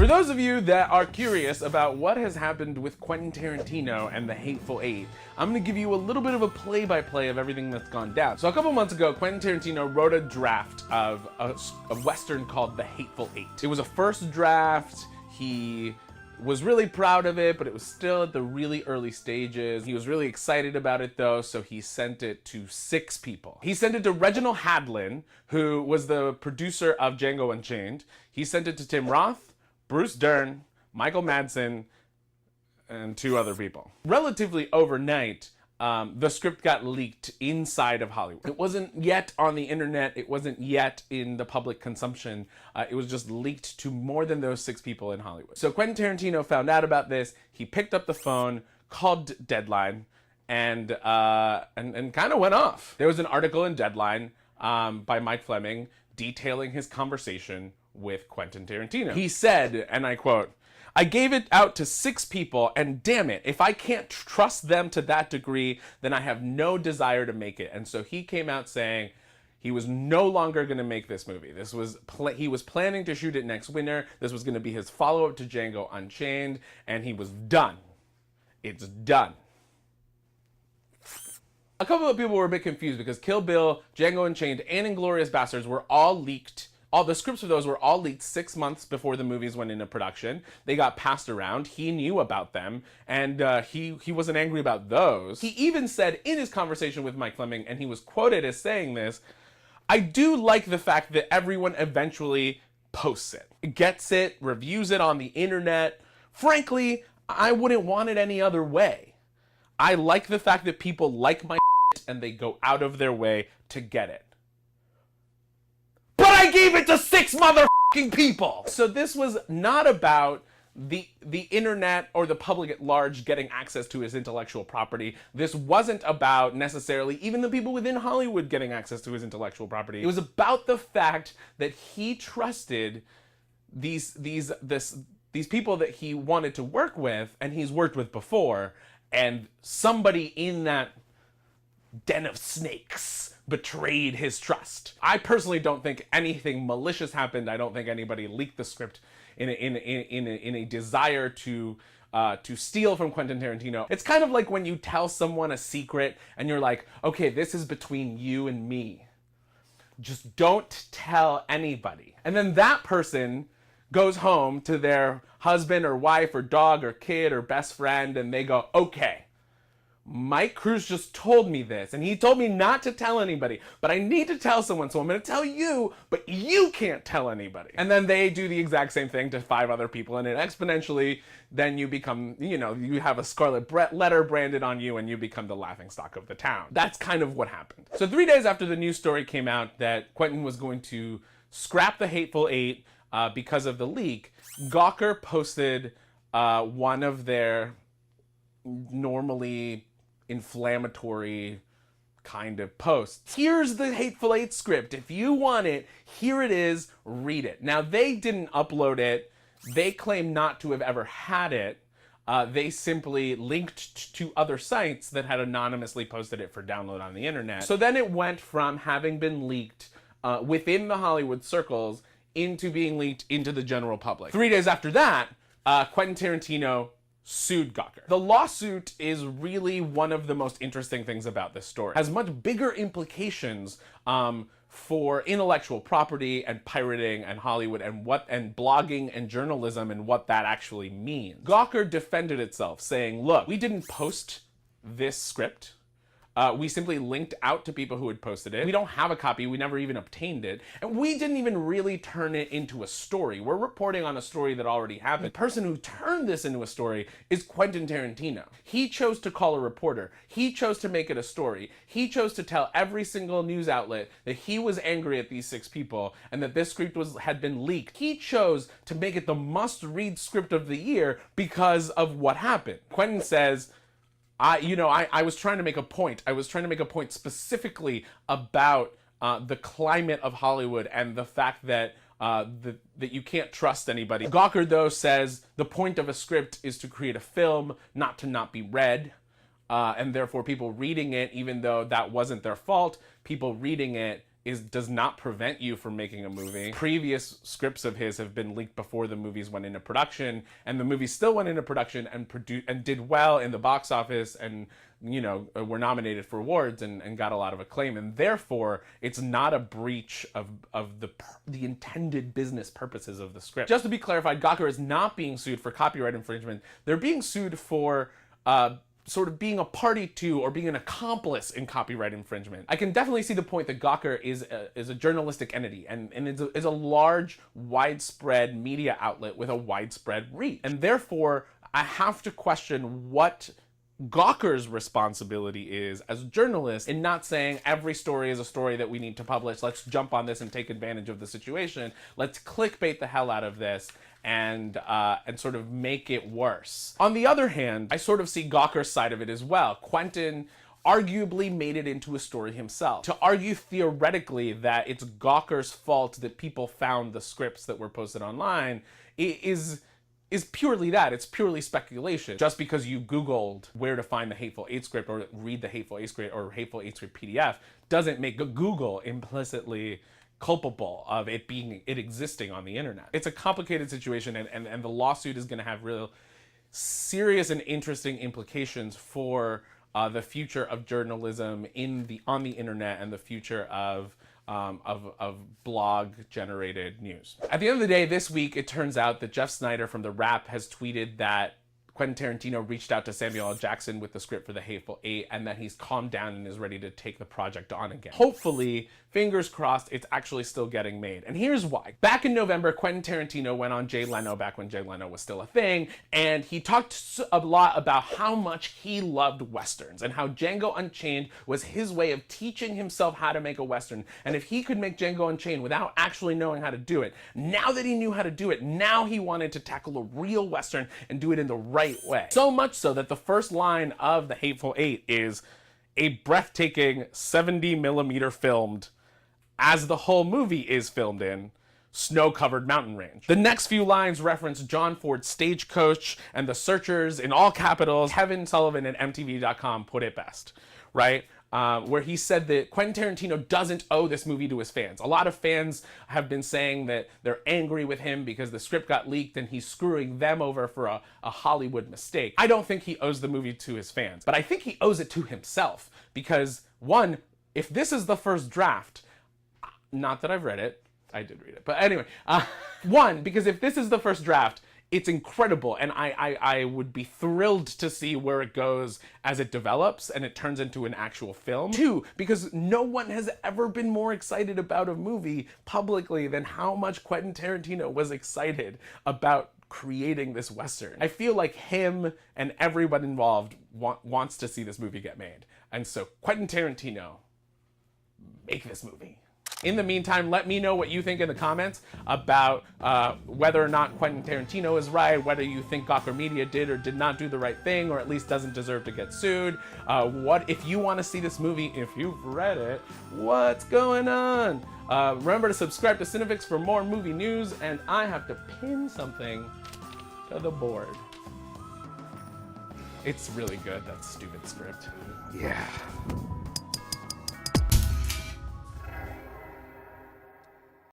For those of you that are curious about what has happened with Quentin Tarantino and the Hateful Eight, I'm going to give you a little bit of a play-by-play of everything that's gone down. So a couple months ago, Quentin Tarantino wrote a draft of a Western called The Hateful Eight. It was a first draft. He was really proud of it, but it was still at the really early stages. He was really excited about it though, so he sent it to 6 people. He sent it to Reginald Hadlin, who was the producer of Django Unchained. He sent it to Tim Roth, Bruce Dern, Michael Madsen, and 2 other people. Relatively overnight, the script got leaked inside of Hollywood. It wasn't yet on the internet. It wasn't yet in the public consumption. It was just leaked to more than those 6 people in Hollywood. So Quentin Tarantino found out about this. He picked up the phone, called Deadline, and kind of went off. There was an article in Deadline by Mike Fleming detailing his conversation with Quentin Tarantino. He said, and I quote, "I gave it out to 6 people, and damn it, if I can't trust them to that degree, then I have no desire to make it." And so he came out saying he was no longer going to make this movie. He was planning to shoot it next winter. This was going to be his follow-up to Django Unchained, and he was done. It's done. A couple of people were a bit confused because Kill Bill, Django Unchained, and Inglourious Basterds were all leaked. All the scripts for those were all leaked 6 months before the movies went into production. They got passed around. He knew about them, and he wasn't angry about those. He even said in his conversation with Mike Fleming, and he was quoted as saying this, "I do like the fact that everyone eventually posts it, gets it, reviews it on the internet. Frankly, I wouldn't want it any other way. I like the fact that people like my shit and they go out of their way to get it. But I gave it to 6 motherfucking people!" So this was not about the internet or the public at large getting access to his intellectual property. This wasn't about necessarily even the people within Hollywood getting access to his intellectual property. It was about the fact that he trusted these people that he wanted to work with and he's worked with before, and somebody in that den of snakes betrayed his trust. I personally don't think anything malicious happened. I don't think anybody leaked the script in a desire to steal from Quentin Tarantino. It's kind of like when you tell someone a secret and you're like, okay, this is between you and me. Just don't tell anybody. And then that person goes home to their husband or wife or dog or kid or best friend and they go, okay, Mike Cruz just told me this, and he told me not to tell anybody, but I need to tell someone, so I'm going to tell you, but you can't tell anybody. And then they do the exact same thing to 5 other people, and it exponentially, then you become, you have a scarlet letter branded on you, and you become the laughingstock of the town. That's kind of what happened. So 3 days after the news story came out that Quentin was going to scrap the Hateful Eight because of the leak, Gawker posted one of their normally inflammatory kind of posts. Here's the Hateful Eight script. If you want it, here it is, read it. Now, they didn't upload it. They claim not to have ever had it. They simply linked to other sites that had anonymously posted it for download on the internet. So then it went from having been leaked within the Hollywood circles into being leaked into the general public. 3 days after that, Quentin Tarantino sued Gawker. The lawsuit is really one of the most interesting things about this story. It has much bigger implications for intellectual property and pirating and Hollywood and blogging and journalism and what that actually means. Gawker defended itself saying, look, we didn't post this script. We simply linked out to people who had posted it. We don't have a copy. We never even obtained it. And we didn't even really turn it into a story. We're reporting on a story that already happened. The person who turned this into a story is Quentin Tarantino. He chose to call a reporter. He chose to make it a story. He chose to tell every single news outlet that he was angry at these 6 people and that this script had been leaked. He chose to make it the must-read script of the year because of what happened. Quentin says, I was trying to make a point. I was trying to make a point specifically about the climate of Hollywood and the fact that that you can't trust anybody. Gawker, though, says the point of a script is to create a film, not to not be read. And therefore people reading it, even though that wasn't their fault, people reading it does not prevent you from making a movie. Previous scripts of his have been leaked before the movies went into production, and the movies still went into production and did well in the box office, and were nominated for awards and got a lot of acclaim, and therefore it's not a breach of the intended business purposes of the script. Just to be clarified, Gawker is not being sued for copyright infringement. They're being sued for sort of being a party to or being an accomplice in copyright infringement. I can definitely see the point that Gawker is a journalistic entity and is a large, widespread media outlet with a widespread reach. And therefore, I have to question what Gawker's responsibility is as a journalist in not saying every story is a story that we need to publish. Let's jump on this and take advantage of the situation. Let's clickbait the hell out of this and sort of make it worse. On the other hand, I sort of see Gawker's side of it as well. Quentin arguably made it into a story himself. To argue theoretically that it's Gawker's fault that people found the scripts that were posted online is purely that. It's purely speculation. Just because you Googled where to find the Hateful Eight script or read the Hateful Eight script or Hateful Eight script PDF doesn't make Google implicitly culpable of it existing on the internet. It's a complicated situation, and the lawsuit is going to have real serious and interesting implications for the future of journalism on the internet and the future of blog generated news. At the end of the day, this week it turns out that Jeff Snyder from The Wrap has tweeted that Quentin Tarantino reached out to Samuel L. Jackson with the script for The Hateful Eight, and that he's calmed down and is ready to take the project on again. Hopefully, fingers crossed, it's actually still getting made. And here's why. Back in November, Quentin Tarantino went on Jay Leno, back when Jay Leno was still a thing, and he talked a lot about how much he loved Westerns and how Django Unchained was his way of teaching himself how to make a Western. And if he could make Django Unchained without actually knowing how to do it, now that he knew how to do it, now he wanted to tackle a real Western and do it in the right way. So much so that the first line of The Hateful Eight is a breathtaking 70mm filmed, as the whole movie is filmed in, snow-covered mountain range. The next few lines reference John Ford's Stagecoach and The Searchers in all capitals. Kevin Sullivan at MTV.com put it best, right? Where he said that Quentin Tarantino doesn't owe this movie to his fans. A lot of fans have been saying that they're angry with him because the script got leaked and he's screwing them over for a Hollywood mistake. I don't think he owes the movie to his fans, but I think he owes it to himself because, one, if this is the first draft, not that I've read it, I did read it, but anyway, one, because if this is the first draft, it's incredible, and I would be thrilled to see where it goes as it develops and it turns into an actual film. Two, because no one has ever been more excited about a movie publicly than how much Quentin Tarantino was excited about creating this Western. I feel like him and everyone involved wants to see this movie get made. And so, Quentin Tarantino, make this movie. In the meantime, let me know what you think in the comments about whether or not Quentin Tarantino is right, whether you think Gawker Media did or did not do the right thing, or at least doesn't deserve to get sued. What if you want to see this movie, if you've read it, what's going on? Remember to subscribe to CineFix for more movie news, and I have to pin something to the board. It's really good, that stupid script. Yeah.